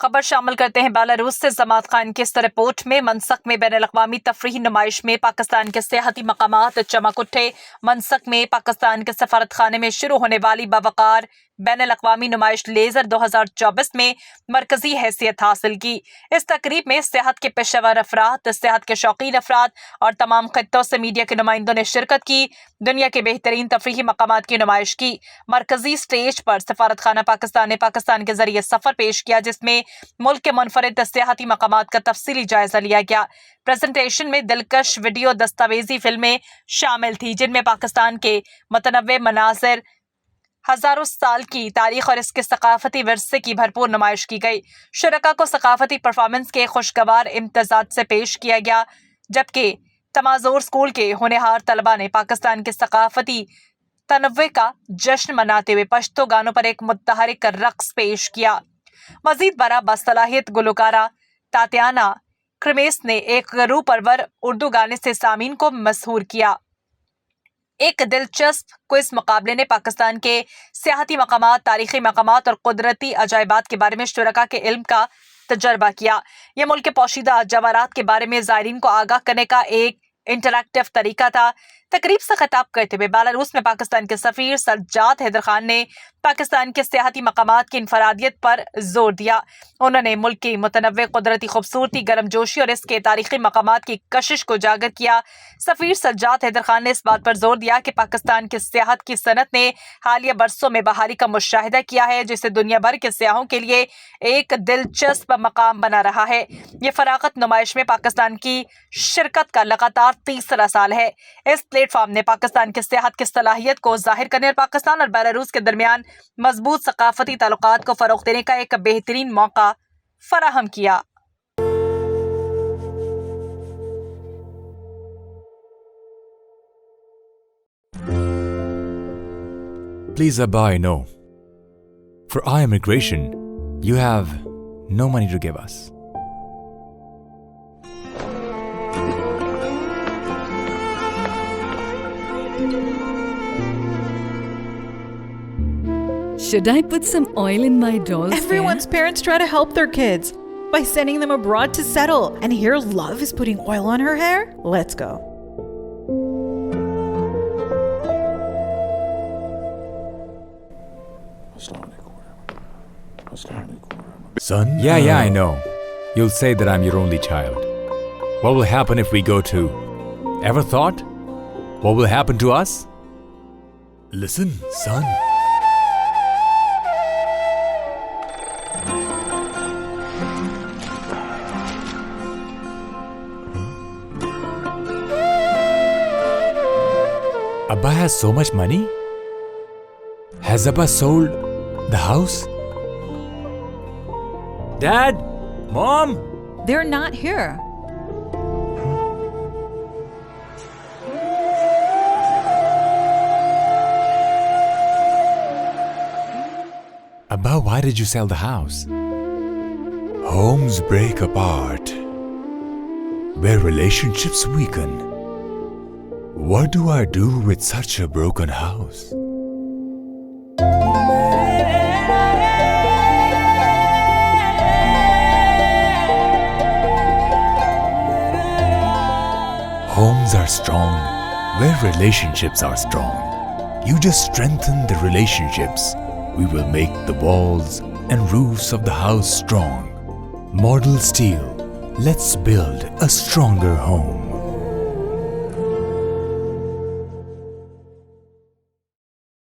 خبر شامل کرتے ہیں بیلاروس سے ضماد خان کی اس رپورٹ میں منسک میں بین الاقوامی تفریحی نمائش میں پاکستان کے سیاحتی مقامات چمک اٹھے۔ منسک میں پاکستان کے سفارت خانے میں شروع ہونے والی باوقار بین الاقوامی نمائش لیزر 2024 میں مرکزی حیثیت حاصل کی۔ اس تقریب میں سیاحت کے پیشہ ور افراد، سیاحت کے شوقین افراد اور تمام خطوں سے میڈیا کے نمائندوں نے شرکت کی۔ دنیا کے بہترین تفریحی مقامات کی نمائش کی۔ مرکزی سٹیج پر سفارت خانہ پاکستان نے پاکستان کے ذریعے سفر پیش کیا، جس میں ملک کے منفرد سیاحتی مقامات کا تفصیلی جائزہ لیا گیا۔ پریزنٹیشن میں دلکش ویڈیو دستاویزی فلمیں شامل تھیں، جن میں پاکستان کے متنوع مناظر، ہزاروں سال کی تاریخ اور اس کے ثقافتی ورثے کی بھرپور نمائش کی گئی۔ شرکاء کو ثقافتی پرفارمنس کے خوشگوار امتزاج سے پیش کیا گیا، جبکہ تمازور اسکول کے ہونہار طلباء نے پاکستان کے ثقافتی تنوع کا جشن مناتے ہوئے پشتو گانوں پر ایک متحرک رقص پیش کیا۔ مزید برآں باصلاحیت گلوکارہ تاتیانا کرمیس نے ایک روح پرور اردو گانے سے سامعین کو مسحور کیا۔ ایک دلچسپ کوئز مقابلے نے پاکستان کے سیاحتی مقامات، تاریخی مقامات اور قدرتی عجائبات کے بارے میں شرکاء کے علم کا تجربہ کیا۔ یہ ملک کے پوشیدہ جواہرات کے بارے میں زائرین کو آگاہ کرنے کا ایک انٹریکٹیو طریقہ تھا۔ تقریب سے خطاب کرتے ہوئے بیلاروس میں پاکستان کے سفیر سجاد حیدر خان نے پاکستان کے سیاحتی مقامات کی انفرادیت پر زور دیا۔ انہوں نے ملک کی متنوع قدرتی خوبصورتی، گرم جوشی اور اس کے تاریخی مقامات کی کشش کو اجاگر کیا۔ سفیر سجاد حیدر خان نے اس بات پر زور دیا کہ پاکستان کی سیاحت کی صنعت نے حالیہ برسوں میں بحالی کا مشاہدہ کیا ہے، جسے دنیا بھر کے سیاحوں کے لیے ایک دلچسپ مقام بنا رہا ہے۔ یہ فراغت نمائش میں پاکستان کی شرکت کا لگاتار تیسرا سال ہے۔ اس پلیٹ فارم نے پاکستان کی سیاحت کی صلاحیت کو ظاہر کرنے اور پاکستان اور بیلاروس کے درمیان مضبوط ثقافتی تعلقات کو فروغ دینے کا ایک بہترین موقع فراہم کیا۔ Please abide, no. For our immigration, you have no money to give us. Should I put some oil in my doll's hair? Everyone's parents try to help their kids by sending them abroad to settle. And here Love is putting oil on her hair? Let's go. Son? Yeah, I know. You'll say that I'm your only child. What will happen if we go to... Ever thought? What will happen to us? Listen, son. Abba has so much money? Has Abba sold the house? Dad? Mom? They're not here. Abba, why did you sell the house? Homes break apart, where relationships weaken. What do I do with such a broken house? Homes are strong where relationships are strong. You just strengthen the relationships. We will make the walls and roofs of the house strong. Model steel. Let's build a stronger home.